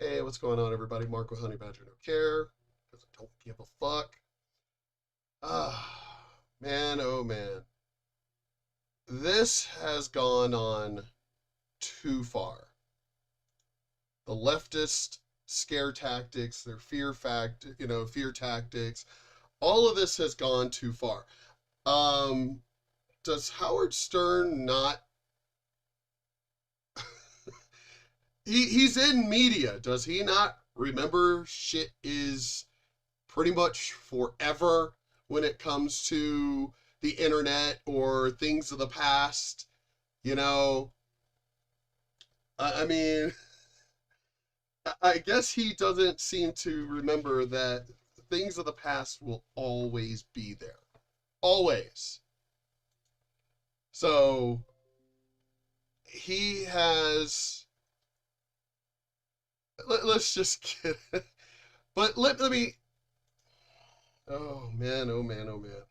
Hey, what's going on, everybody? Mark with Honey Badger No Care, because I don't give a fuck. Man, oh man. This has gone on too far. The leftist scare tactics, their fear tactics, all of this has gone too far. Um, does Howard Stern not he's in media, does he not remember shit is pretty much forever when it comes to the internet or things of the past. You know, I mean, I guess he doesn't seem to remember that things of the past will always be there. Always. So he has. Let's just get. But let me. Oh man, oh man, oh man.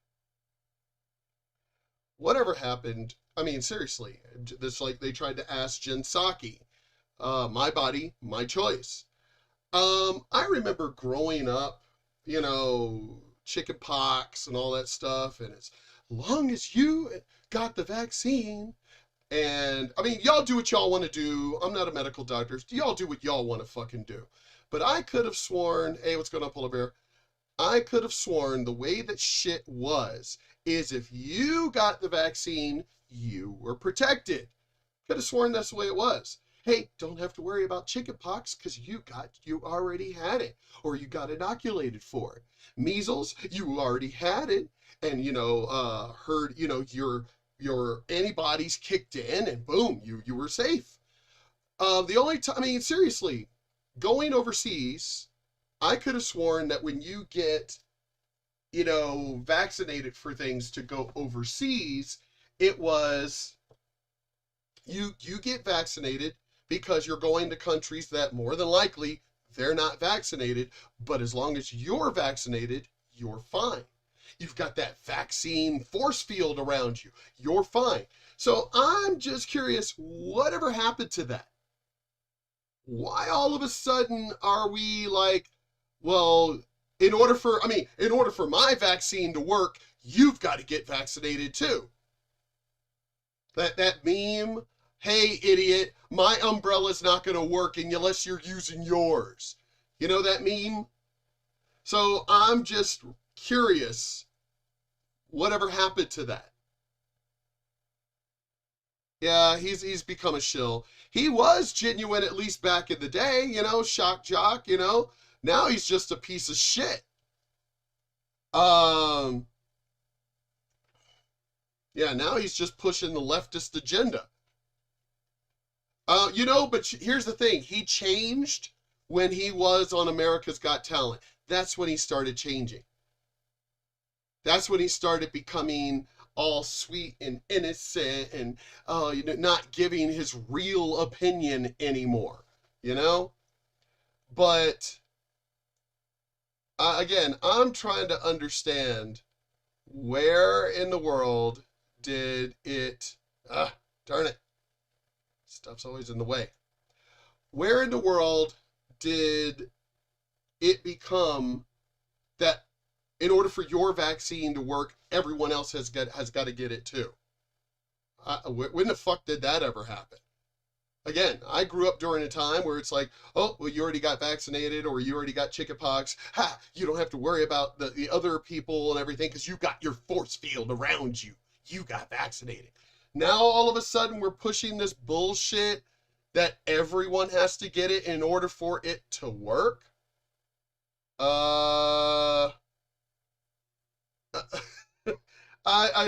Whatever happened? I mean, seriously, this like they tried to ask Jen Psaki, my body, my choice. I remember growing up, chicken pox and all that stuff, and as long as you got the vaccine, and I mean, y'all do what y'all want to do. I'm not a medical doctor. Y'all do what y'all want to fucking do. But I could have sworn, hey, what's going on, Polar Bear? I could have sworn the way that shit was is if you got the vaccine, you were protected. Could have sworn that's the way it was. Hey, don't have to worry about chickenpox because you already had it, or you got inoculated for it. Measles, you already had it, and your antibodies kicked in, and boom, you were safe. The only time, I mean, seriously, going overseas, I could have sworn that when you get, vaccinated for things to go overseas, it was you get vaccinated because you're going to countries that more than likely they're not vaccinated, but as long as you're vaccinated, you're fine. You've got that vaccine force field around you. You're fine. So I'm just curious, whatever happened to that? Why all of a sudden are we like, well, in order for my vaccine to work, you've got to get vaccinated too. That meme, hey idiot, my umbrella's not going to work unless you're using yours. You know that meme? So I'm just curious, whatever happened to that? Yeah, he's become a shill. He was genuine at least back in the day, shock jock. Now he's just a piece of shit. Um, yeah, now he's just pushing the leftist agenda. But here's the thing. He changed when he was on America's Got Talent. That's when he started changing. That's when he started becoming all sweet and innocent and not giving his real opinion anymore, you know? But again, I'm trying to understand where in the world did it, darn it, stuff's always in the way. Where in the world did it become that in order for your vaccine to work, everyone else has got to get it too? When the fuck did that ever happen? Again, I grew up during a time where it's like, oh, well, you already got vaccinated or you already got chickenpox. Ha! You don't have to worry about the other people and everything because you got your force field around you. You got vaccinated. Now all of a sudden we're pushing this bullshit that everyone has to get it in order for it to work. I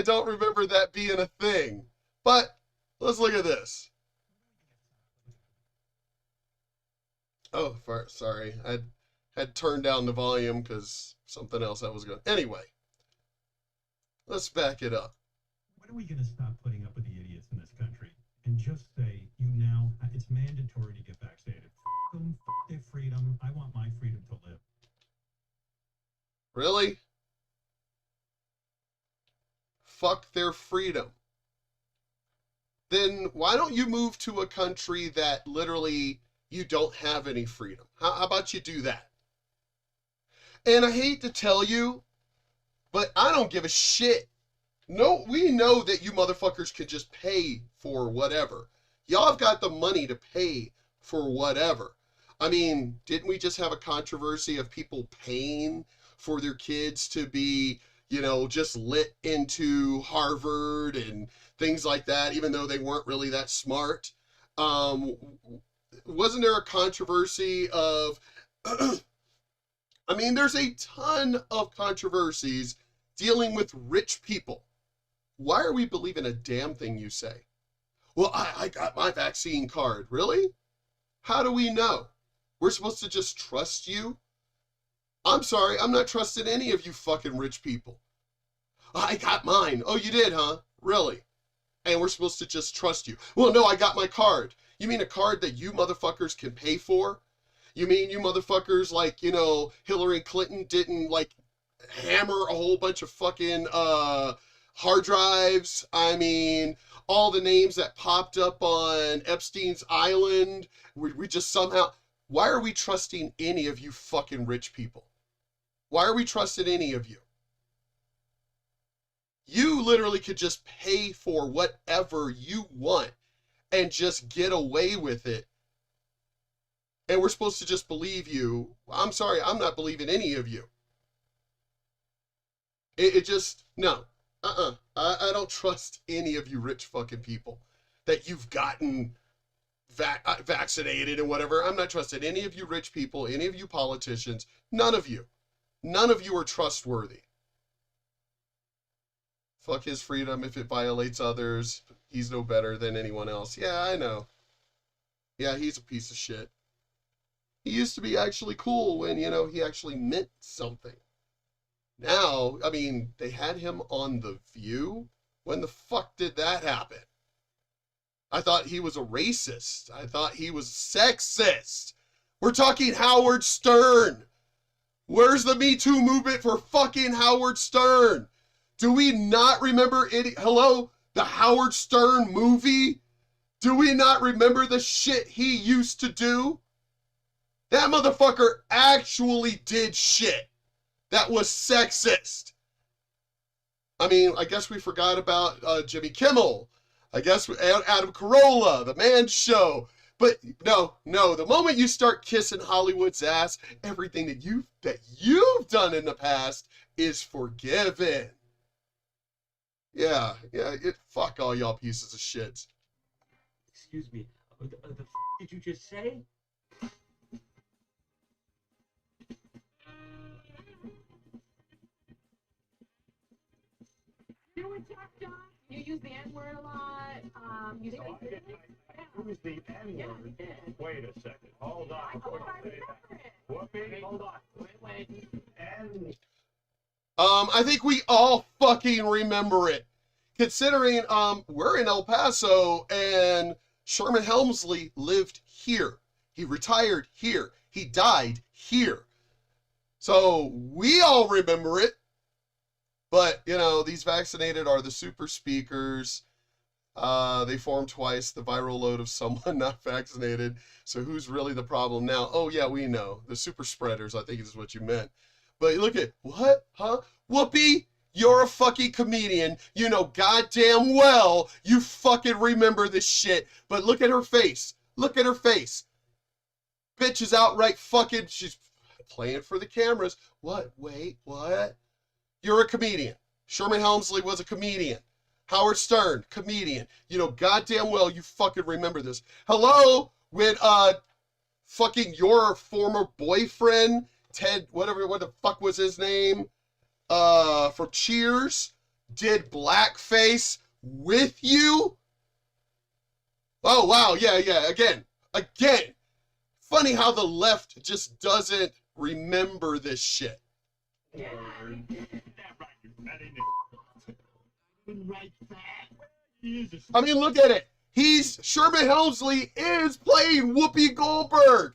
don't remember that being a thing. But let's look at this. Oh, sorry. I had turned down the volume because something else I was going. Anyway, let's back it up. When are we going to stop putting up with the idiots in this country and just say, it's mandatory to get vaccinated? F them, f their freedom. I want my freedom to live. Really? Fuck their freedom. Then why don't you move to a country that literally you don't have any freedom. How about you do that? And I hate to tell you, but I don't give a shit. No, we know that you motherfuckers can just pay for whatever. Y'all have got the money to pay for whatever. I mean, didn't we just have a controversy of people paying for their kids to be, just lit into Harvard and things like that, even though they weren't really that smart? Um, wasn't there a controversy of, I mean, there's a ton of controversies dealing with rich people. Why are we believing a damn thing you say? Well, I got my vaccine card. Really? How do we know? We're supposed to just trust you? I'm sorry, I'm not trusting any of you fucking rich people. I got mine. Oh, you did, huh? Really? And we're supposed to just trust you. Well, no, I got my card. You mean a card that you motherfuckers can pay for? You mean you motherfuckers like, Hillary Clinton didn't hammer a whole bunch of fucking hard drives? I mean, all the names that popped up on Epstein's Island, we just somehow... Why are we trusting any of you fucking rich people? Why are we trusting any of you? You literally could just pay for whatever you want and just get away with it. And we're supposed to just believe you. I'm sorry, I'm not believing any of you. It just, no. I don't trust any of you rich fucking people that you've gotten vaccinated and whatever. I'm not trusting any of you rich people, any of you politicians. None of you. None of you are trustworthy. Fuck his freedom if it violates others. He's no better than anyone else. Yeah, I know. Yeah, he's a piece of shit. He used to be actually cool when, he actually meant something. Now, I mean, they had him on The View. When the fuck did that happen? I thought he was a racist. I thought he was sexist. We're talking Howard Stern. Where's the Me Too movement for fucking Howard Stern? Do we not remember it? Hello? The Howard Stern movie? Do we not remember the shit he used to do? That motherfucker actually did shit that was sexist. I mean, I guess we forgot about Jimmy Kimmel. I guess Adam Carolla, The Man Show. But no, the moment you start kissing Hollywood's ass, everything that you've done in the past is forgiven. Yeah, fuck all y'all pieces of shit. Excuse me, the did you just say? You know what, John? You use the N-word a lot. You think Who's the N-word? Yeah. Wait a second. Hold on. I remember it. Whoopi, hold on. Wait. N. I think we all fucking remember it. Considering we're in El Paso and Sherman Helmsley lived here. He retired here. He died here. So we all remember it. But, these vaccinated are the super speakers. They form twice the viral load of someone not vaccinated. So who's really the problem now? Oh, yeah, we know. The super spreaders, I think is what you meant. But look at, what? Huh? Whoopi, you're a fucking comedian. You know goddamn well you fucking remember this shit. But look at her face. Look at her face. Bitch is outright fucking, she's playing for the cameras. What? Wait, what? You're a comedian. Sherman Helmsley was a comedian. Howard Stern, comedian. You know goddamn well you fucking remember this. Hello? When fucking your former boyfriend, Ted, what the fuck was his name? From Cheers, did blackface with you? Oh, wow, yeah, again. Funny how the left just doesn't remember this shit. Yeah. I mean, look at it. Sherman Helmsley is playing Whoopi Goldberg.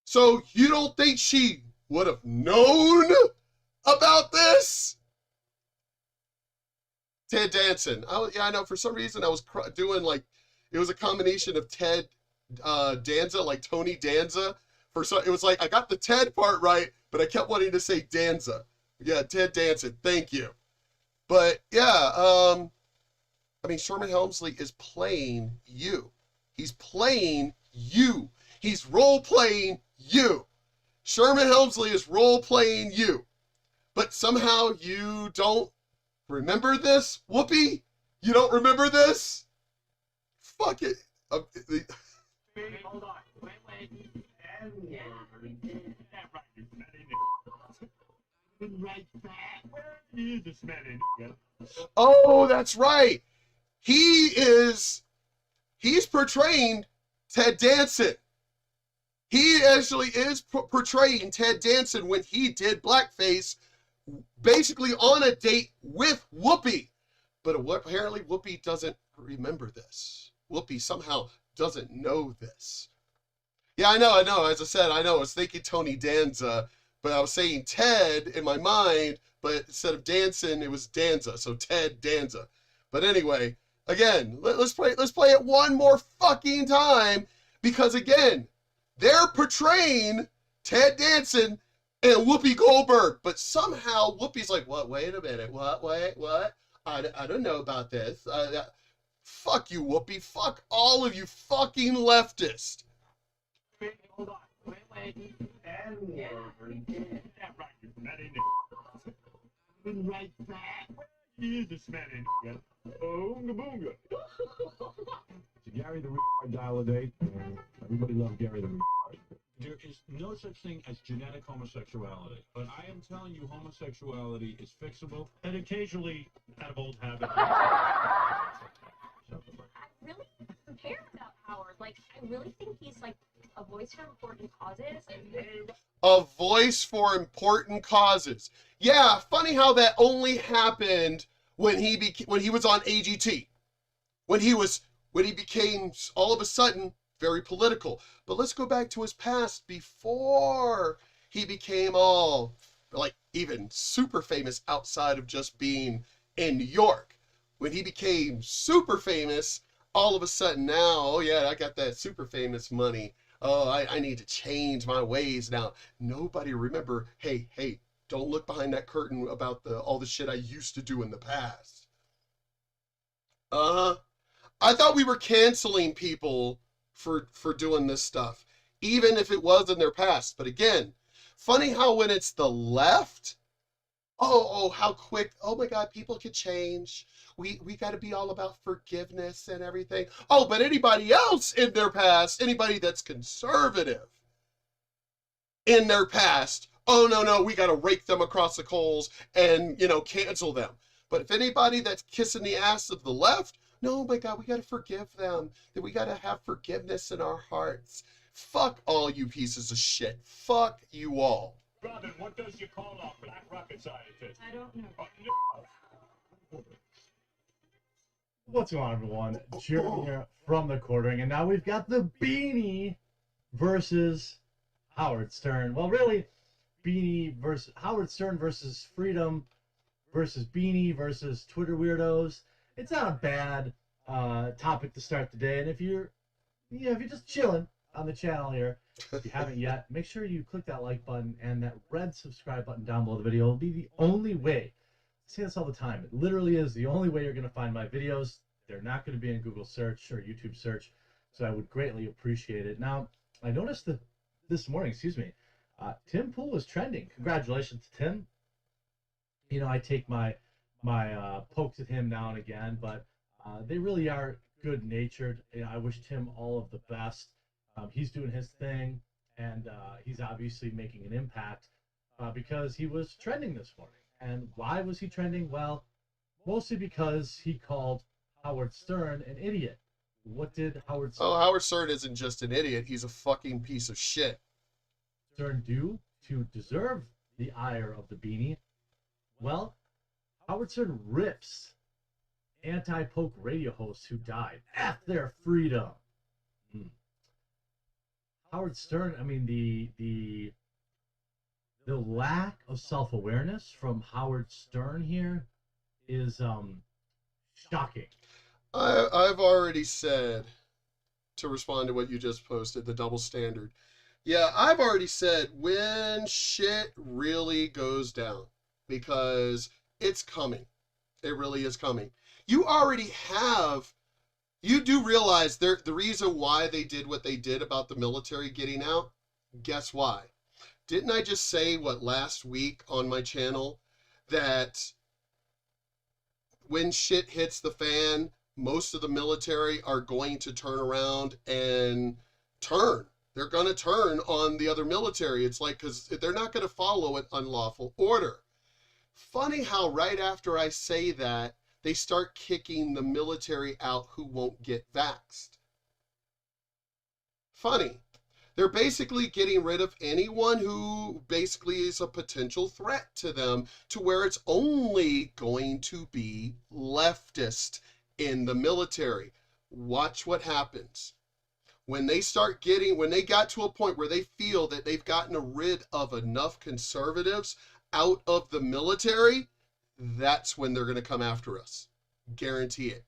So you don't think she would have known about this? Ted Danson. I know for some reason I was doing it was a combination of Ted Danza, like Tony Danza. It was like I got the Ted part right, but I kept wanting to say Danza. Yeah, Ted Danson. Thank you. But yeah, I mean, Sherman Helmsley is playing you. He's playing you. He's role playing you. Sherman Helmsley is role playing you. But somehow you don't remember this, Whoopi? You don't remember this? Fuck it. Hold on. Wait. And Yeah, we did. that right, you smelly nigga. Right back. Where is the smelly nigga? Oh, that's right. He's portraying Ted Danson. He actually is portraying Ted Danson when he did blackface, basically on a date with Whoopi. But apparently Whoopi doesn't remember this. Whoopi somehow doesn't know this. Yeah, I know. As I said, I know. I was thinking Tony Danza, but I was saying Ted in my mind, but instead of Danson, it was Danza. So Ted Danza. But anyway, again, let's play it one more fucking time, because again, they're portraying Ted Danson and Whoopi Goldberg, but somehow Whoopi's like, what? Wait a minute. What? Wait, what? I don't know about this. Fuck you, Whoopi. Fuck all of you fucking leftists. Hold on. Wait. And Yeah, we did. that right, you smelly nigga. Right back. Where is the smelly nigga? Oonga boonga. Gary the retard dial a day. Everybody loves Gary the retard. There is no such thing as genetic homosexuality, but I am telling you, homosexuality is fixable, and occasionally, out of old habit. I really care about Howard. Like, I really think he's like a voice for important causes. A voice for important causes. Yeah, funny how that only happened when he was on AGT. When he became all of a sudden very political. But let's go back to his past before he became all like even super famous outside of just being in New York. When he became super famous, all of a sudden now, oh yeah, I got that super famous money. Oh, I need to change my ways now. Nobody remember, hey, don't look behind that curtain about all the shit I used to do in the past. I thought we were canceling people for doing this stuff, even if it was in their past. But again, funny how when it's the left, oh, how quick, oh my God, people can change. We got to be all about forgiveness and everything. Oh, but anybody else in their past, anybody that's conservative in their past, oh no, we got to rake them across the coals and, cancel them. But if anybody that's kissing the ass of the left, no, my God, we got to forgive them. That we got to have forgiveness in our hearts. Fuck all you pieces of shit. Fuck you all. Robin, what does you call a black rocket scientist? I don't know. Oh, no. What's going on, everyone? Jeremy here from TheQuartering, and now we've got the Beanie versus Howard Stern. Well, really, Beanie versus Howard Stern versus Freedom versus Beanie versus Twitter weirdos. It's not a bad topic to start the day, and if you're just chilling on the channel here, if you haven't yet, make sure you click that like button and that red subscribe button down below the video. It'll be the only way. I say this all the time. It literally is the only way you're going to find my videos. They're not going to be in Google search or YouTube search, so I would greatly appreciate it. Now, I noticed that this morning, Tim Pool was trending. Congratulations to Tim. I take my pokes at him now and again, but they really are good-natured. I wish Tim all of the best. He's doing his thing, and he's obviously making an impact because he was trending this morning. And why was he trending? Well, mostly because he called Howard Stern an idiot. What did Howard Stern... Oh, Howard Stern isn't just an idiot. He's a fucking piece of shit. Stern do to deserve the ire of the Beanie? Well, Howard Stern rips anti-poke radio hosts who died. F their freedom. Howard Stern, the lack of self-awareness from Howard Stern here is shocking. I've already said to respond to what you just posted, the double standard. Yeah, I've already said when shit really goes down, because it's coming. It really is coming. You already have, you do realize the reason why they did what they did about the military getting out? Guess why? Didn't I just say last week on my channel that when shit hits the fan, most of the military are going to turn around and turn. They're going to turn on the other military. It's like, because they're not going to follow an unlawful order. Funny how right after I say that, they start kicking the military out who won't get vaxxed. Funny. They're basically getting rid of anyone who basically is a potential threat to them, to where it's only going to be leftist in the military. Watch what happens. When they got to a point where they feel that they've gotten rid of enough conservatives out of the military, that's when they're going to come after us. Guarantee it.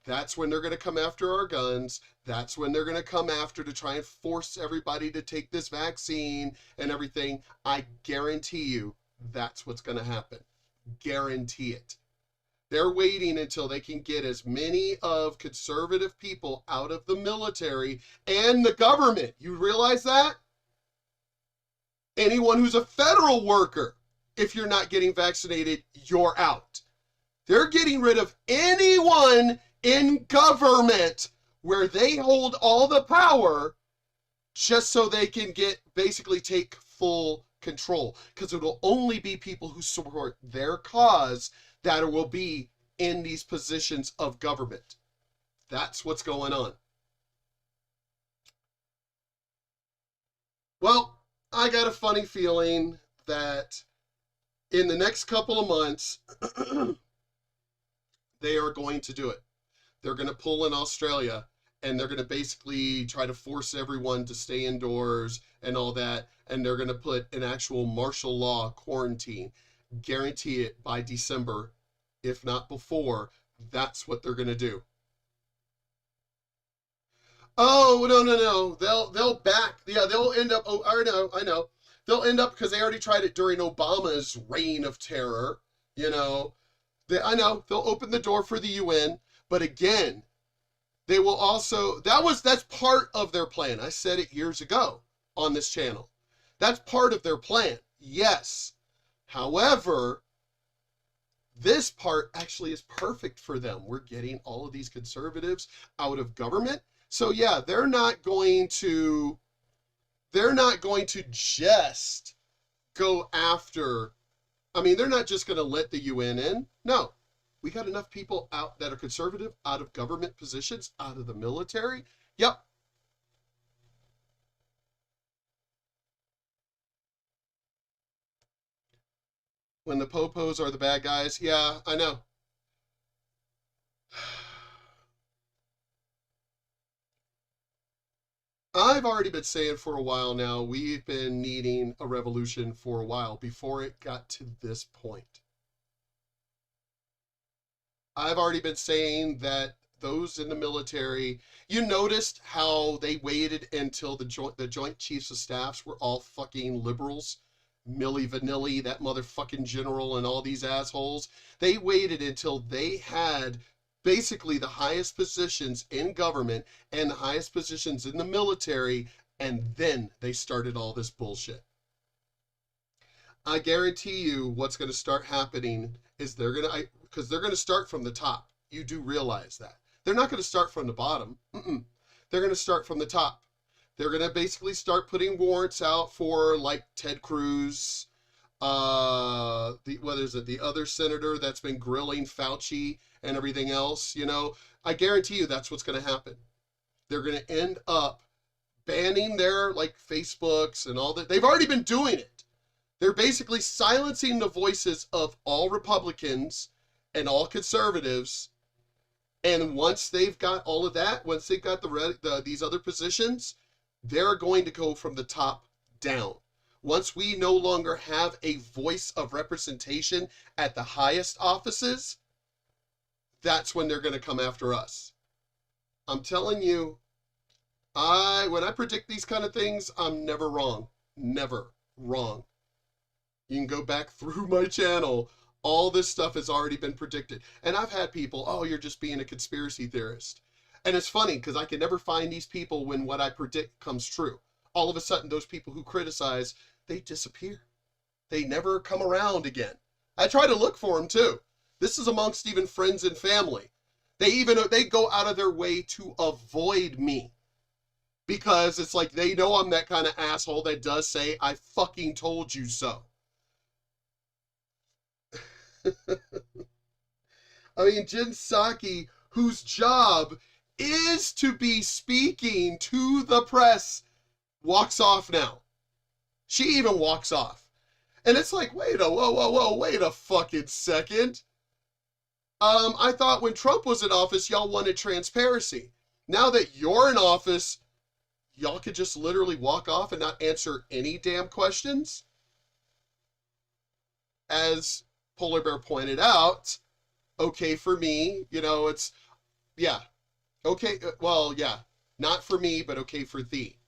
That's when they're going to come after our guns. That's when they're going to come after to try and force everybody to take this vaccine and everything. I guarantee you that's what's going to happen. Guarantee it. They're waiting until they can get as many of conservative people out of the military and the government. You realize that? Anyone who's a federal worker, if you're not getting vaccinated, you're out. They're getting rid of anyone in government where they hold all the power, just so they can basically take full control, because it will only be people who support their cause that will be in these positions of government. That's what's going on. Well, I got a funny feeling that in the next couple of months, they are going to do it. They're going to pull in Australia, and they're going to basically try to force everyone to stay indoors and all that, and they're going to put an actual martial law quarantine. Guarantee it, by December, if not before, that's what they're going to do. Oh, no. They'll back. Yeah, they'll end up, oh, I know. They'll end up, because they already tried it during Obama's reign of terror, I know, they'll open the door for the UN, but again, they will also, that's part of their plan. I said it years ago on this channel. That's part of their plan, yes. However, this part actually is perfect for them. We're getting all of these conservatives out of government. So yeah, they're not going to just go after, they're not just going to let the UN in. No, we got enough people out that are conservative, out of government positions, out of the military. Yep. When the popos are the bad guys. Yeah, I know. I've already been saying for a while now, we've been needing a revolution for a while before it got to this point. I've already been saying that those in the military, you noticed how they waited until the Joint Chiefs of Staffs were all fucking liberals? Milli Vanilli, that motherfucking general, and all these assholes. They waited until they had basically the highest positions in government and the highest positions in the military, and then they started all this bullshit. I guarantee you what's going to start happening is because they're going to start from the top. You do realize that. They're not going to start from the bottom. They're going to start from the top. They're going to basically start putting warrants out for, like, Ted Cruz, the other senator that's been grilling Fauci and everything else, I guarantee you that's what's going to happen. They're going to end up banning their, like, Facebooks and all that. They've already been doing it. They're basically silencing the voices of all Republicans and all conservatives. And once they've got all of that, once they've got these other positions, they're going to go from the top down. Once we no longer have a voice of representation at the highest offices, that's when they're going to come after us. I'm telling you, When I predict these kind of things, I'm never wrong. Never wrong. You can go back through my channel. All this stuff has already been predicted. And I've had people, oh, you're just being a conspiracy theorist. And it's funny because I can never find these people when what I predict comes true. All of a sudden, those people who criticize, they disappear. They never come around again. I try to look for them too. This is amongst even friends and family. They go out of their way to avoid me because it's like they know I'm that kind of asshole that does say, I fucking told you so. I mean, Jin Saki, whose job is to be speaking to the press, walks off now. She even walks off. And it's like, wait a fucking second. I thought when Trump was in office, y'all wanted transparency. Now that you're in office, y'all could just literally walk off and not answer any damn questions? As Polar Bear pointed out, okay for me, it's, yeah, okay, well, yeah, not for me, but okay for thee.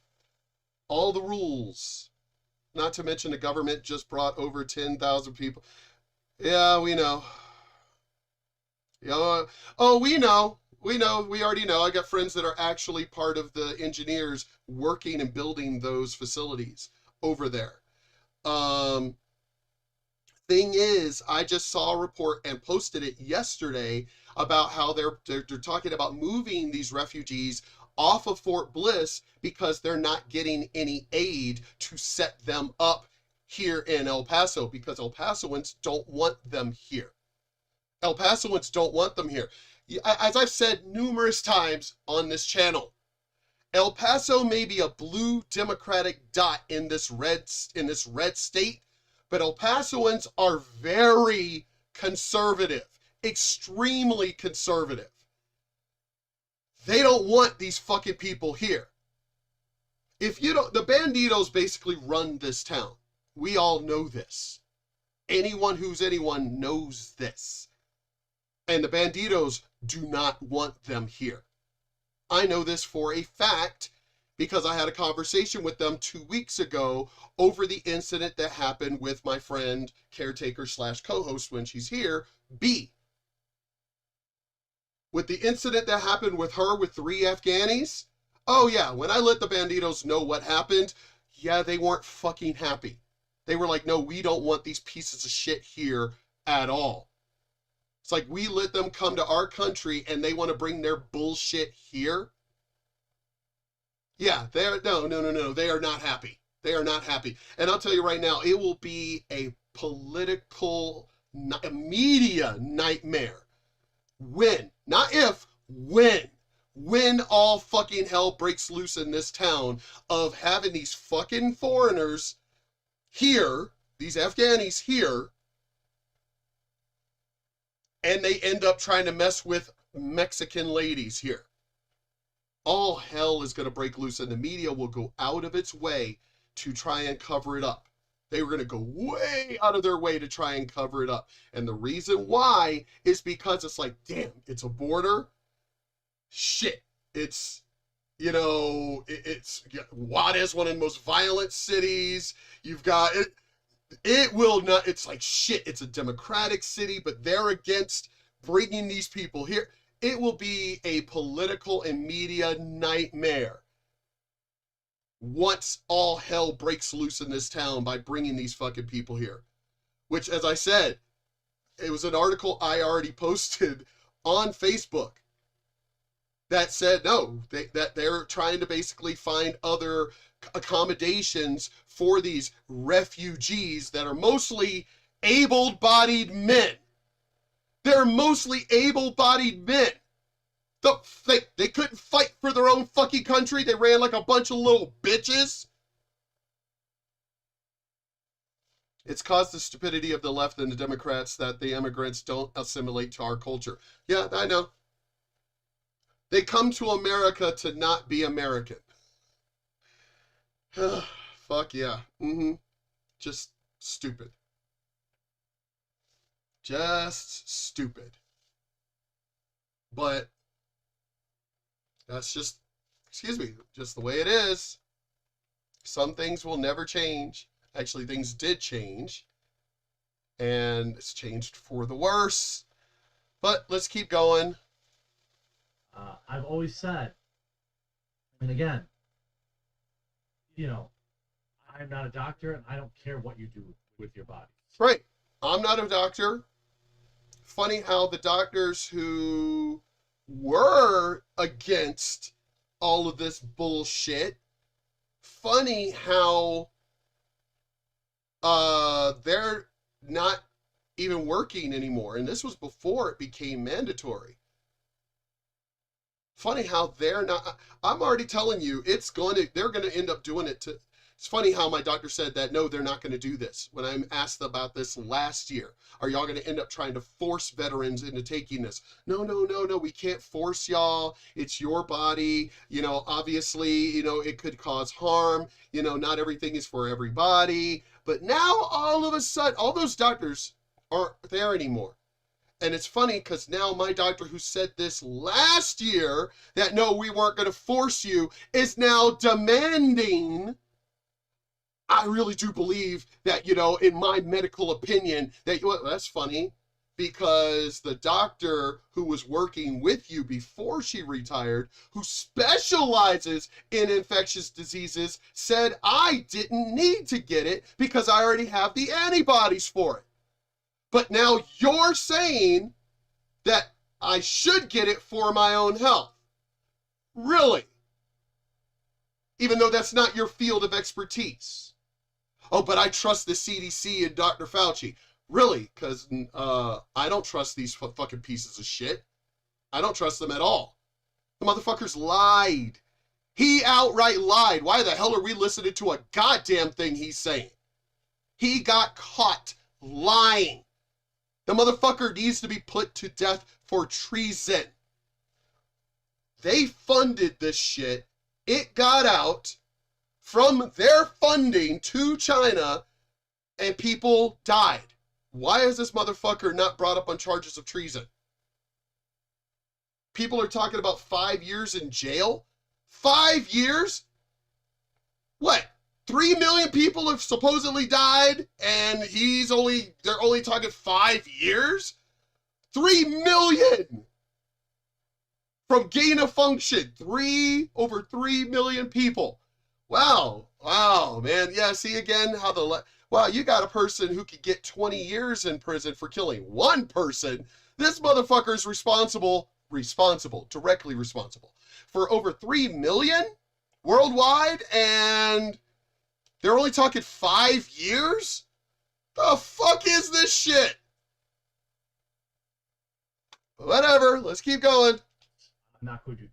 All the rules, not to mention the government just brought over 10,000 people. Yeah, we know. Yeah, oh, we know. We already know. I got friends that are actually part of the engineers working and building those facilities over there. Thing is, I just saw a report and posted it yesterday about how they're talking about moving these refugees off of Fort Bliss because they're not getting any aid to set them up here in El Paso because El Pasoans don't want them here. El Pasoans don't want them here. As I've said numerous times on this channel, El Paso may be a blue Democratic dot in this red state, but El Pasoans are very conservative, extremely conservative. They don't want these fucking people here. If you don't, the Banditos basically run this town. We all know this. Anyone who's anyone knows this. And the Banditos do not want them here. I know this for a fact because I had a conversation with them 2 weeks ago over the incident that happened with my friend, caretaker / co-host when she's here, B. With the incident that happened with her with 3 Afghanis, oh yeah, when I let the Banditos know what happened, yeah, they weren't fucking happy. They were like, no, we don't want these pieces of shit here at all. It's like we let them come to our country and they want to bring their bullshit here. Yeah, they are no. They are not happy. They are not happy. And I'll tell you right now, it will be a political media nightmare. When, not if, when all fucking hell breaks loose in this town of having these fucking foreigners here, these Afghanis here, and they end up trying to mess with Mexican ladies here. All hell is going to break loose and the media will go out of its way to try and cover it up. They were going to go way out of their way to try and cover it up. And the reason why is because it's like, damn, it's a border. Shit. It's, it's Juarez, one of the most violent cities. You've got it will not, it's like shit. It's a democratic city, but they're against bringing these people here. It will be a political and media nightmare once all hell breaks loose in this town by bringing these fucking people here. Which, as I said, it was an article I already posted on Facebook that said, no, that they're trying to basically find other accommodations for these refugees that are mostly able-bodied men. They're mostly able-bodied men. They couldn't fight for their own fucking country. They ran like a bunch of little bitches. It's caused the stupidity of the left and the Democrats that the immigrants don't assimilate to our culture. Yeah, I know. They come to America to not be American. Fuck yeah. Just stupid. Just stupid. But that's just excuse me, just the way it is. Some things will never change. Actually, things did change, and it's changed for the worse. But let's keep going. I've always said, and again, I'm not a doctor, and I don't care what you do with your body. Right. I'm not a doctor. Funny how the doctors who were against all of this bullshit, funny how they're not even working anymore. And this was before it became mandatory. Funny how they're not. I'm already telling you, they're going to end up doing it to. It's funny how my doctor said that, no, they're not going to do this. When I'm asked about this last year, are y'all going to end up trying to force veterans into taking this? No, we can't force y'all. It's your body. Obviously, it could cause harm. Not everything is for everybody. But now all of a sudden, all those doctors aren't there anymore. And it's funny because now my doctor who said this last year, that no, we weren't going to force you, is now demanding. I really do believe that, in my medical opinion, that, that's funny, because the doctor who was working with you before she retired, who specializes in infectious diseases, said I didn't need to get it because I already have the antibodies for it. But now you're saying that I should get it for my own health. Really? Even though that's not your field of expertise. Oh, but I trust the CDC and Dr. Fauci. Really? Because I don't trust these fucking pieces of shit. I don't trust them at all. The motherfuckers lied. He outright lied. Why the hell are we listening to a goddamn thing he's saying? He got caught lying. The motherfucker needs to be put to death for treason. They funded this shit. It got out from their funding to China, and people died. Why is this motherfucker not brought up on charges of treason? People are talking about 5 years in jail. 5 years? What? 3 million people have supposedly died, and they're only talking 5 years? 3 million! From gain of function, over 3 million people. Wow, man. Yeah, see again how wow, you got a person who could get 20 years in prison for killing one person. This motherfucker is directly responsible for over 3 million worldwide, and they're only talking 5 years? The fuck is this shit? Whatever, let's keep going. I'm not going to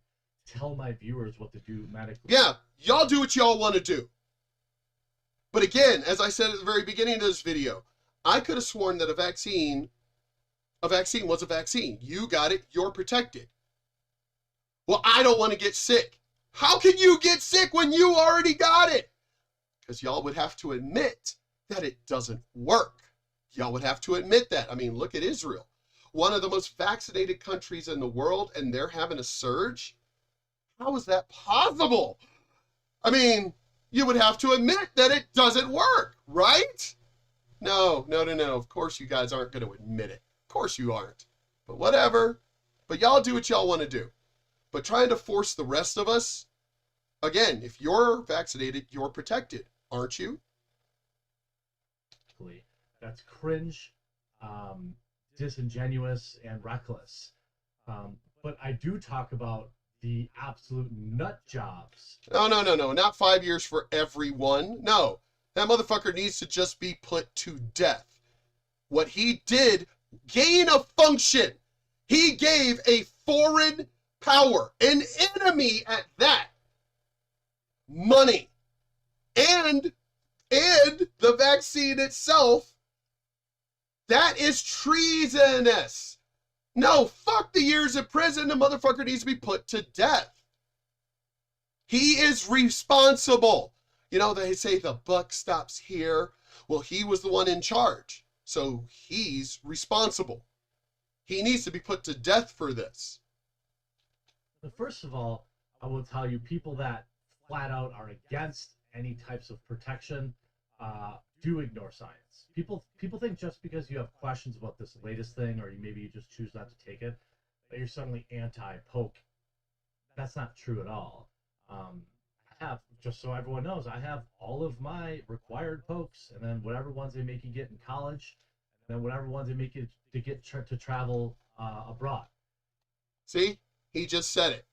tell my viewers what to do medically. Yeah, y'all do what y'all want to do. But again, as I said at the very beginning of this video, I could have sworn that a vaccine was a vaccine. You got it, you're protected. Well, I don't want to get sick. How can you get sick when you already got it? Because y'all would have to admit that it doesn't work. Y'all would have to admit that. I mean, look at Israel. One of the most vaccinated countries in the world, and they're having a surge? How is that possible? I mean, you would have to admit that it doesn't work, right? No. Of course you guys aren't going to admit it. Of course you aren't. But whatever. But y'all do what y'all want to do. But trying to force the rest of us, again, if you're vaccinated, you're protected, aren't you? That's cringe, disingenuous, and reckless. But I do talk about the absolute nut jobs. No. Not 5 years for everyone. No. That motherfucker needs to just be put to death. What he did, gain of function. He gave a foreign power, an enemy at that, money. And the vaccine itself, that is treasonous. No, fuck the years in prison. The motherfucker needs to be put to death. He is responsible. They say the buck stops here. Well, he was the one in charge, so he's responsible. He needs to be put to death for this. First of all, I will tell you, people that flat out are against any types of protection do ignore science. People think just because you have questions about this latest thing, or maybe you just choose not to take it, that you're suddenly anti-poke. That's not true at all. I have, just so everyone knows, I have all of my required pokes, and then whatever ones they make you get in college, and then whatever ones they make you to get to travel abroad. See, he just said it.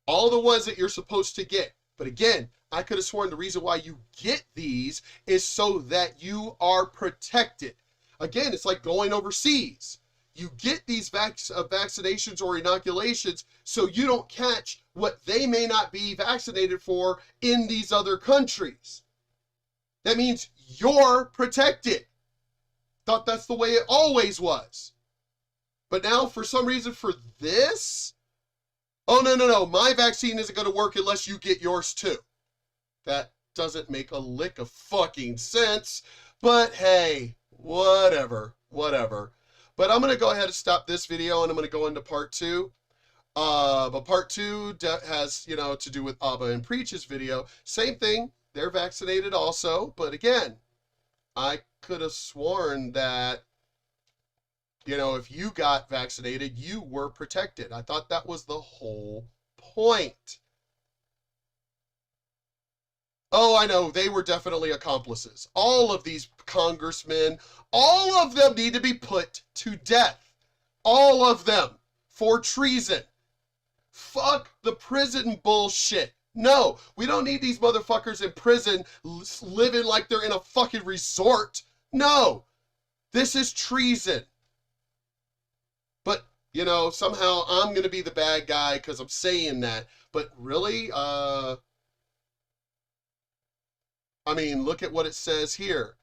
All the ones that you're supposed to get. But again, I could have sworn the reason why you get these is so that you are protected. Again, it's like going overseas. You get these vaccinations or inoculations so you don't catch what they may not be vaccinated for in these other countries. That means you're protected. Thought that's the way it always was. But now, for some reason, for this, oh, no, my vaccine isn't going to work unless you get yours too. That doesn't make a lick of fucking sense. But hey, whatever. But I'm going to go ahead and stop this video, and I'm going to go into part 2. But part 2 has, to do with Abba and Preach's video. Same thing. They're vaccinated also. But again, I could have sworn that, if you got vaccinated, you were protected. I thought that was the whole point. Oh, I know. They were definitely accomplices. All of these congressmen, all of them need to be put to death. All of them. For treason. Fuck the prison bullshit. No, we don't need these motherfuckers in prison living like they're in a fucking resort. No. This is treason. But, somehow I'm going to be the bad guy because I'm saying that. But really, look at what it says here.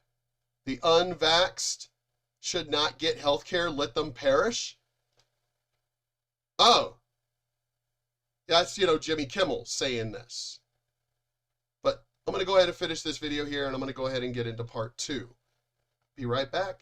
The unvaxxed should not get health care, let them perish. Oh, that's, Jimmy Kimmel saying this. But I'm going to go ahead and finish this video here, and I'm going to go ahead and get into part 2. Be right back.